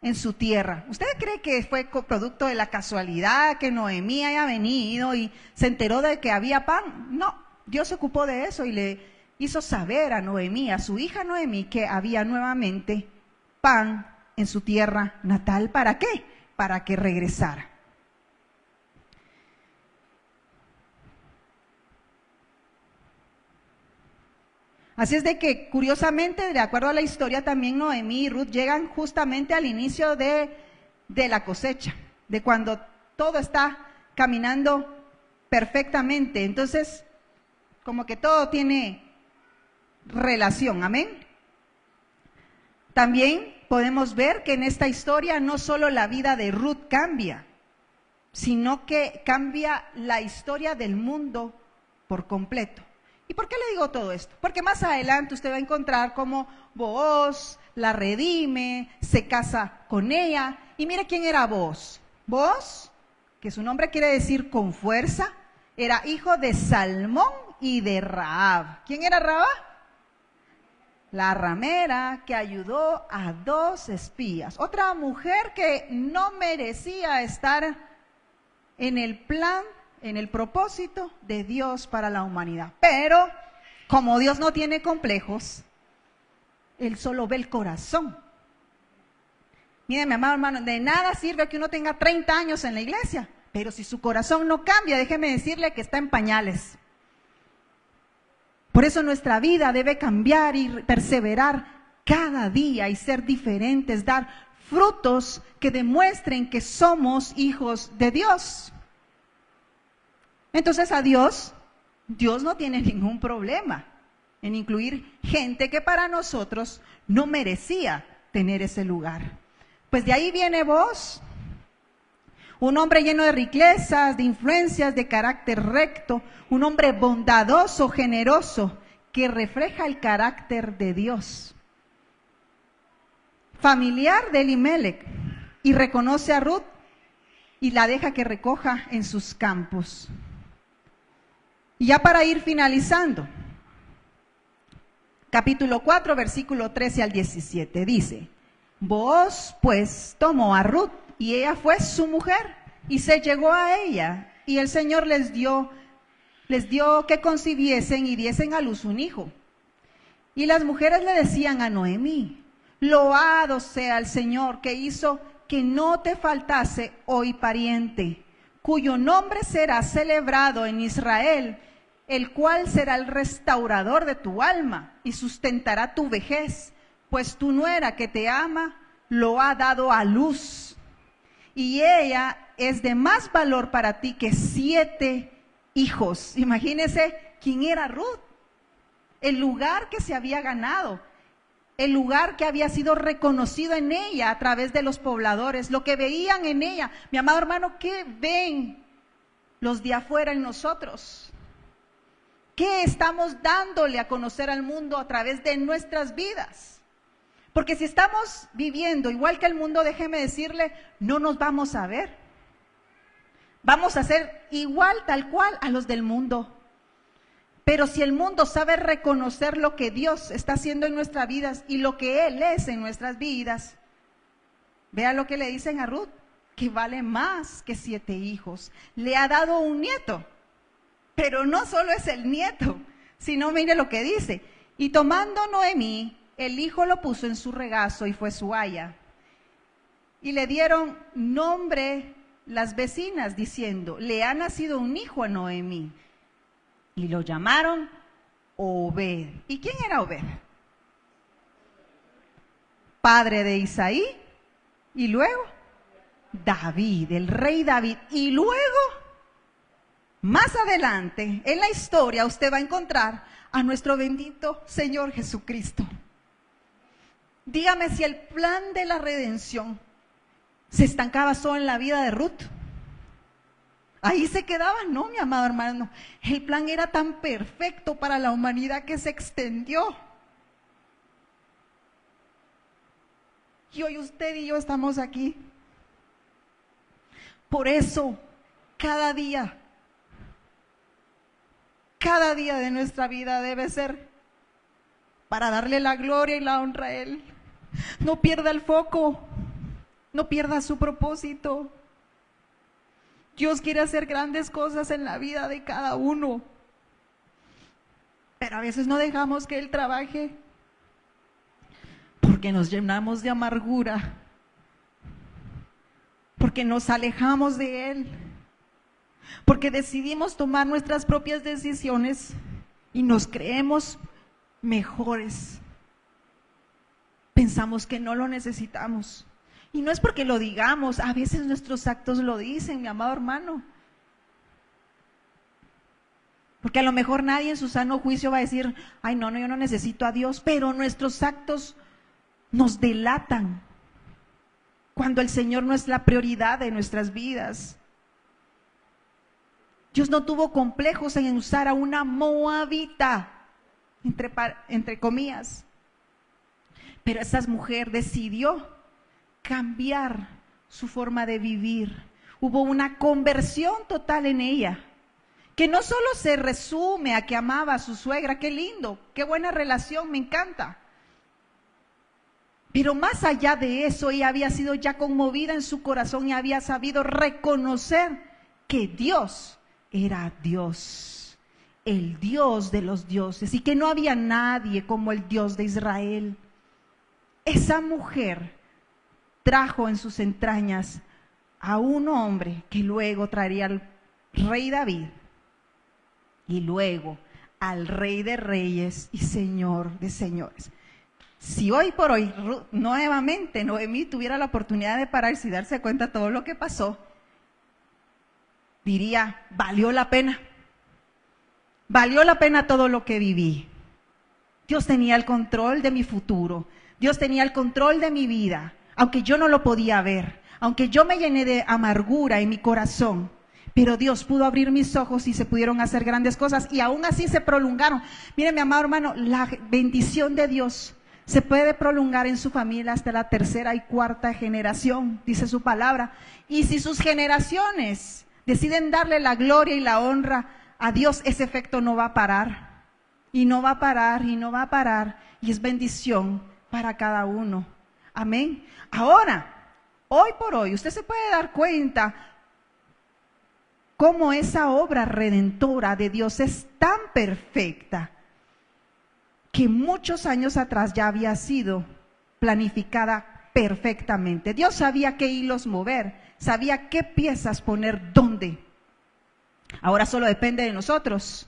Speaker 1: en su tierra. ¿Usted cree que fue producto de la casualidad que Noemí haya venido y se enteró de que había pan? No, Dios se ocupó de eso y le hizo saber a Noemí, a su hija Noemí, que había nuevamente pan en su tierra natal. ¿Para qué? Para que regresara. Así es de que, curiosamente, de acuerdo a la historia, también Noemí y Ruth llegan justamente al inicio de la cosecha, de cuando todo está caminando perfectamente. Entonces, como que todo tiene relación, amén. También podemos ver que en esta historia no solo la vida de Ruth cambia, sino que cambia la historia del mundo por completo. ¿Y por qué le digo todo esto? Porque más adelante usted va a encontrar cómo Booz la redime, se casa con ella. Y mire quién era Booz. Booz, que su nombre quiere decir con fuerza, era hijo de Salmón y de Rahab. ¿Quién era Rahab? La ramera que ayudó a 2 espías. Otra mujer que no merecía estar en el plan, en el propósito de Dios para la humanidad. Pero, como Dios no tiene complejos, Él solo ve el corazón. Miren, mi amado hermano, de nada sirve que uno tenga 30 años en la iglesia, pero si su corazón no cambia, déjeme decirle que está en pañales. Por eso nuestra vida debe cambiar y perseverar cada día y ser diferentes, dar frutos que demuestren que somos hijos de Dios. Entonces a Dios no tiene ningún problema en incluir gente que para nosotros no merecía tener ese lugar. Pues de ahí viene Booz, un hombre lleno de riquezas, de influencias, de carácter recto, un hombre bondadoso, generoso, que refleja el carácter de Dios. Familiar de Elimelech, y reconoce a Ruth y la deja que recoja en sus campos. Y ya para ir finalizando, capítulo 4, versículo 13 al 17, dice: Booz pues tomó a Ruth, y ella fue su mujer y se llegó a ella. Y el Señor les dio que concibiesen y diesen a luz un hijo. Y las mujeres le decían a Noemí: loado sea el Señor que hizo que no te faltase hoy pariente, cuyo nombre será celebrado en Israel, el cual será el restaurador de tu alma y sustentará tu vejez, pues tu nuera que te ama lo ha dado a luz. Y ella es de más valor para ti que 7 hijos. Imagínense quién era Ruth, el lugar que se había ganado, el lugar que había sido reconocido en ella a través de los pobladores, lo que veían en ella. Mi amado hermano, ¿qué ven los de afuera en nosotros? ¿Qué estamos dándole a conocer al mundo a través de nuestras vidas? Porque si estamos viviendo igual que el mundo, déjeme decirle, no nos vamos a ver. Vamos a ser igual, tal cual, a los del mundo. Pero si el mundo sabe reconocer lo que Dios está haciendo en nuestras vidas y lo que Él es en nuestras vidas, vea lo que le dicen a Ruth, que vale más que 7 hijos. Le ha dado un nieto, pero no solo es el nieto, sino mire lo que dice. Y tomando Noemí, el hijo lo puso en su regazo y fue su aya. Y le dieron nombre las vecinas diciendo: le ha nacido un hijo a Noemí. Y lo llamaron Obed. ¿Y quién era Obed? Padre de Isaí. Y luego David, el rey David. Y luego, más adelante en la historia, usted va a encontrar a nuestro bendito Señor Jesucristo. Dígame si el plan de la redención se estancaba solo en la vida de Ruth. Ahí se quedaba, no, mi amado hermano. El plan era tan perfecto para la humanidad que se extendió. Y hoy usted y yo estamos aquí. Por eso, cada día de nuestra vida debe ser para darle la gloria y la honra a Él. No pierda el foco, no pierda su propósito. Dios quiere hacer grandes cosas en la vida de cada uno, pero a veces no dejamos que Él trabaje porque nos llenamos de amargura, porque nos alejamos de Él, porque decidimos tomar nuestras propias decisiones y nos creemos mejores. Pensamos que no lo necesitamos. Y no es porque lo digamos, a veces nuestros actos lo dicen, mi amado hermano. Porque a lo mejor nadie en su sano juicio va a decir: ay, no, yo no necesito a Dios, pero nuestros actos nos delatan cuando el Señor no es la prioridad de nuestras vidas. Dios no tuvo complejos en usar a una moabita, entre comillas, pero esa mujer decidió cambiar su forma de vivir. Hubo una conversión total en ella, que no solo se resume a que amaba a su suegra, qué lindo, qué buena relación, me encanta. Pero más allá de eso, ella había sido ya conmovida en su corazón y había sabido reconocer que Dios era Dios, el Dios de los dioses, y que no había nadie como el Dios de Israel. Esa mujer trajo en sus entrañas a un hombre que luego traería al rey David y luego al rey de reyes y señor de señores. Si hoy por hoy nuevamente Noemí tuviera la oportunidad de pararse y darse cuenta de todo lo que pasó, diría: valió la pena todo lo que viví. Dios tenía el control de mi futuro, Dios tenía el control de mi vida. Aunque yo no lo podía ver, aunque yo me llené de amargura en mi corazón, pero Dios pudo abrir mis ojos y se pudieron hacer grandes cosas y aún así se prolongaron. Mire, mi amado hermano, la bendición de Dios se puede prolongar en su familia hasta la 3ª y 4ª generación, dice su palabra. Y si sus generaciones deciden darle la gloria y la honra a Dios, ese efecto no va a parar, y no va a parar, y no va a parar, y es bendición para cada uno. Amén. Ahora, hoy por hoy, usted se puede dar cuenta cómo esa obra redentora de Dios es tan perfecta que muchos años atrás ya había sido planificada perfectamente. Dios sabía qué hilos mover, sabía qué piezas poner dónde. Ahora solo depende de nosotros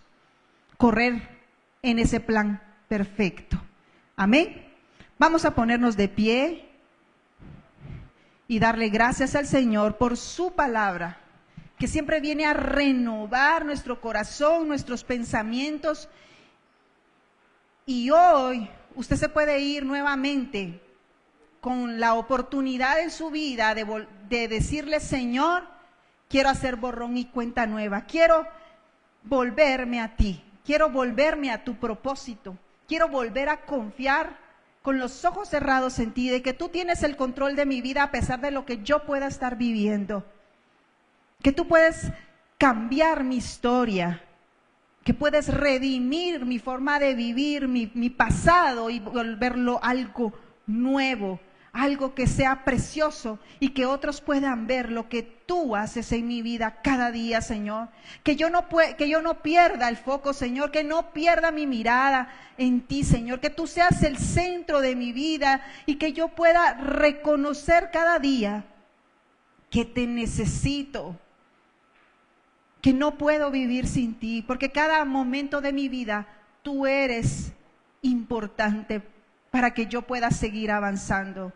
Speaker 1: correr en ese plan perfecto. Amén. Vamos a ponernos de pie y darle gracias al Señor por su palabra, que siempre viene a renovar nuestro corazón, nuestros pensamientos. Y hoy usted se puede ir nuevamente con la oportunidad en su vida de decirle: Señor, quiero hacer borrón y cuenta nueva, quiero volverme a ti, quiero volverme a tu propósito, quiero volver a confiar con los ojos cerrados en ti, de que tú tienes el control de mi vida a pesar de lo que yo pueda estar viviendo, que tú puedes cambiar mi historia, que puedes redimir mi forma de vivir, mi pasado, y volverlo algo nuevo, algo que sea precioso y que otros puedan ver lo que tú haces en mi vida cada día, Señor. Que yo no pierda el foco, Señor, que no pierda mi mirada en ti, Señor, que tú seas el centro de mi vida y que yo pueda reconocer cada día que te necesito, que no puedo vivir sin ti, porque cada momento de mi vida tú eres importante para que yo pueda seguir avanzando.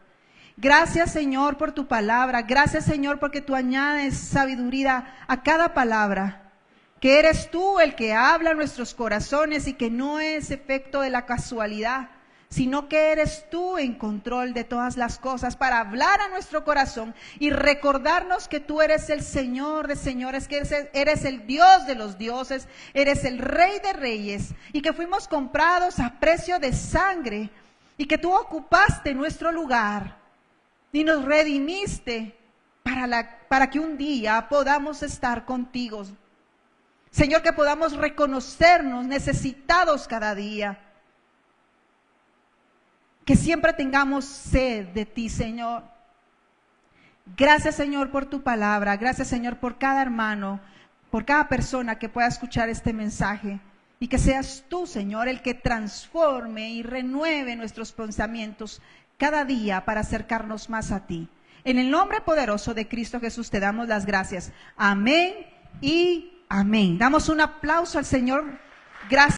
Speaker 1: Gracias, Señor, por tu palabra. Gracias, Señor, porque tú añades sabiduría a cada palabra, que eres tú el que habla en nuestros corazones y que no es efecto de la casualidad, sino que eres tú en control de todas las cosas para hablar a nuestro corazón y recordarnos que tú eres el Señor de señores, que eres el Dios de los dioses, eres el Rey de reyes, y que fuimos comprados a precio de sangre y que tú ocupaste nuestro lugar y nos redimiste para que un día podamos estar contigo. Señor, que podamos reconocernos necesitados cada día. Que siempre tengamos sed de ti, Señor. Gracias, Señor, por tu palabra. Gracias, Señor, por cada hermano, por cada persona que pueda escuchar este mensaje. Y que seas tú, Señor, el que transforme y renueve nuestros pensamientos cada día para acercarnos más a ti. En el nombre poderoso de Cristo Jesús te damos las gracias. Amén y amén. Damos un aplauso al Señor. Gracias.